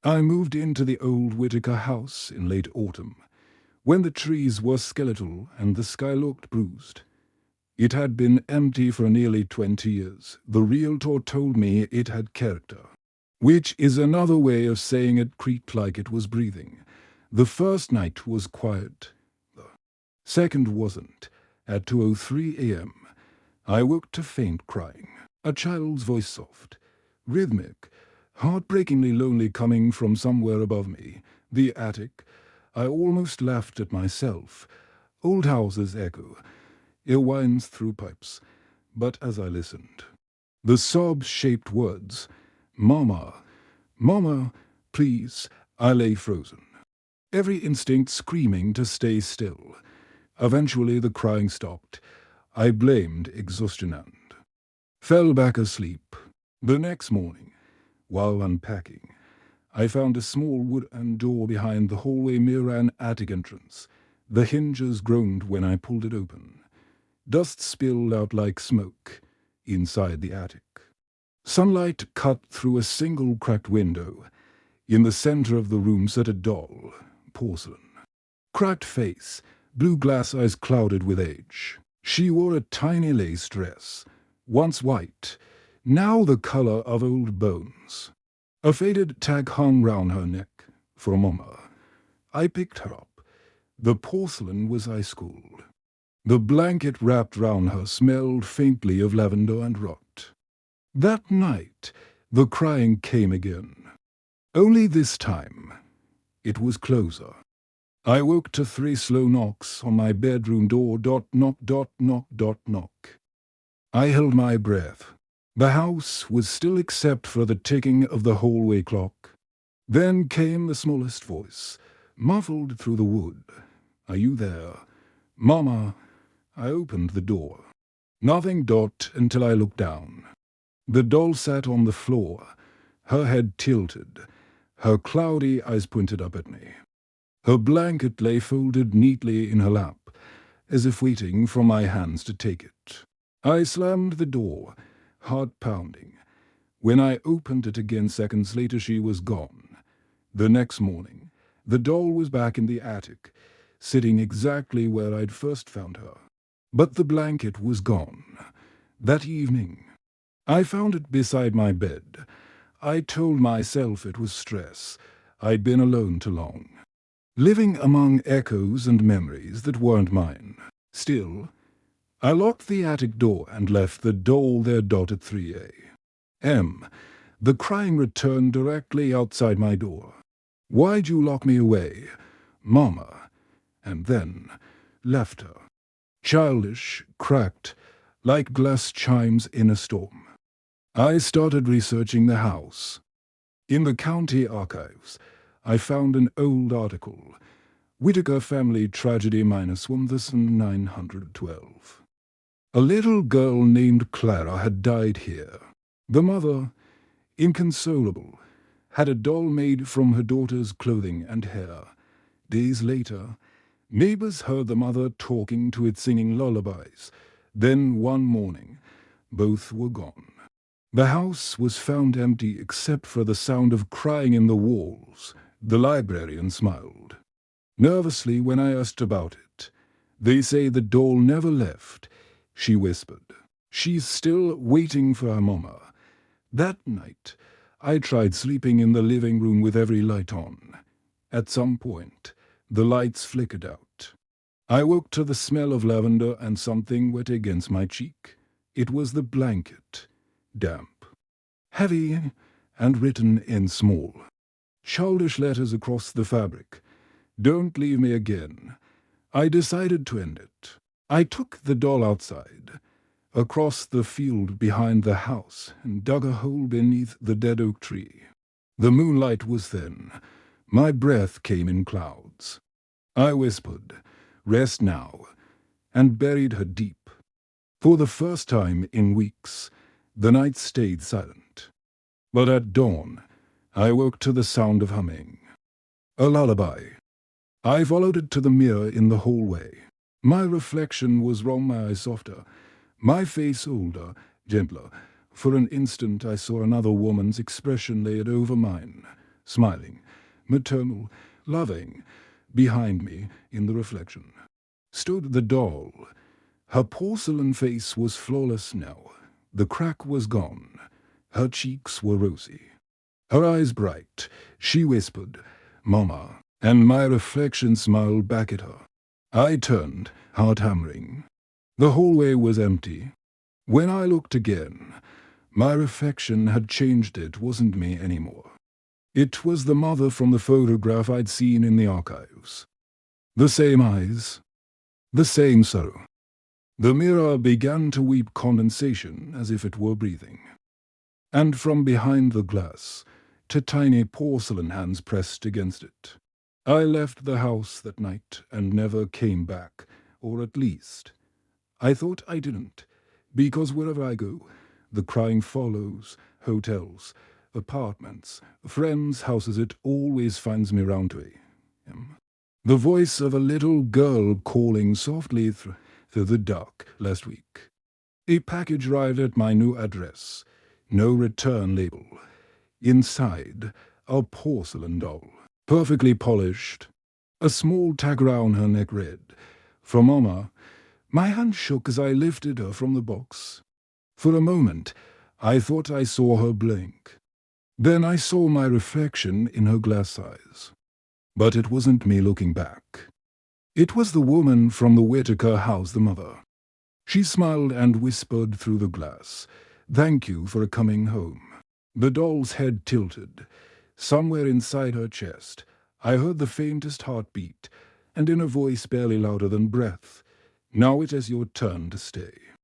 I moved into the old Whitaker house in late autumn, when the trees were skeletal and the sky looked bruised. It had been empty for nearly 20 years. The realtor told me it had character, which is another way of saying it creaked like it was breathing. The first night was quiet. The second wasn't. At 2:03 a.m., I woke to faint crying, a child's voice soft, rhythmic, heartbreakingly lonely coming from somewhere above me, the attic. I almost laughed at myself. Old houses echo. It winds through pipes. But as I listened, the sob-shaped words, "Mama, Mama, please," I lay frozen, every instinct screaming to stay still. Eventually the crying stopped. I blamed exhaustion and fell back asleep. The next morning, while unpacking, I found a small wooden door behind the hallway mirror and attic entrance. The hinges groaned when I pulled it open. Dust spilled out like smoke inside the attic. Sunlight cut through a single cracked window. In the center of the room sat a doll, porcelain. Cracked face, blue glass eyes clouded with age. She wore a tiny lace dress, once white, now the color of old bones. A faded tag hung round her neck, for Mama. I picked her up. The porcelain was ice-cold. The blanket wrapped round her smelled faintly of lavender and rot. That night, the crying came again. Only this time, it was closer. I woke to 3 slow knocks on my bedroom door, knock, knock. I held my breath. The house was still except for the ticking of the hallway clock. Then came the smallest voice, muffled through the wood. "Are you there? Mama?" I opened the door. Nothing until I looked down. The doll sat on the floor, her head tilted, her cloudy eyes pointed up at me. Her blanket lay folded neatly in her lap, as if waiting for my hands to take it. I slammed the door, heart pounding. When I opened it again seconds later, she was gone. The next morning, the doll was back in the attic, sitting exactly where I'd first found her. But the blanket was gone. That evening, I found it beside my bed. I told myself it was stress. I'd been alone too long, living among echoes and memories that weren't mine. Still, I locked the attic door and left the doll there at 3 a.m. The crying returned directly outside my door. "Why'd you lock me away, Mama?" And then left her. Childish, cracked, like glass chimes in a storm. I started researching the house. In the county archives, I found an old article, "Whitaker Family Tragedy -1912. A little girl named Clara had died here. The mother, inconsolable, had a doll made from her daughter's clothing and hair. Days later, neighbors heard the mother talking to it, singing lullabies. Then one morning, both were gone. The house was found empty except for the sound of crying in the walls. The librarian smiled nervously when I asked about it. "They say the doll never left," she whispered. "She's still waiting for her Mama." That night, I tried sleeping in the living room with every light on. At some point, the lights flickered out. I woke to the smell of lavender and something wet against my cheek. It was the blanket, damp, heavy, and written in small, childish letters across the fabric. "Don't leave me again." I decided to end it. I took the doll outside, across the field behind the house, and dug a hole beneath the dead oak tree. The moonlight was thin. My breath came in clouds. I whispered, "Rest now," and buried her deep. For the first time in weeks, the night stayed silent. But at dawn, I woke to the sound of humming. A lullaby. I followed it to the mirror in the hallway. My reflection was wrong, my eyes softer, my face older, gentler. For an instant I saw another woman's expression layered over mine, smiling, maternal, loving. Behind me, in the reflection, stood the doll. Her porcelain face was flawless now. The crack was gone. Her cheeks were rosy. Her eyes bright. She whispered, "Mama," and my reflection smiled back at her. I turned, heart hammering. The hallway was empty. When I looked again, my reflection had changed. It wasn't me anymore. It was the mother from the photograph I'd seen in the archives. The same eyes, the same sorrow. The mirror began to weep condensation as if it were breathing. And from behind the glass, two tiny porcelain hands pressed against it. I left the house that night and never came back, or at least, I thought I didn't, because wherever I go, the crying follows, hotels, apartments, friends' houses, it always finds me round to the voice of a little girl calling softly through the dark last week. A package arrived at my new address. No return label. Inside, a porcelain doll, perfectly polished. A small tag round her neck read, "For Mama." My hand shook as I lifted her from the box. For a moment, I thought I saw her blink. Then I saw my reflection in her glass eyes. But it wasn't me looking back. It was the woman from the Whitaker house, the mother. She smiled and whispered through the glass, "Thank you for coming home." The doll's head tilted. Somewhere inside her chest, I heard the faintest heartbeat, and in a voice barely louder than breath, "Now it is your turn to stay."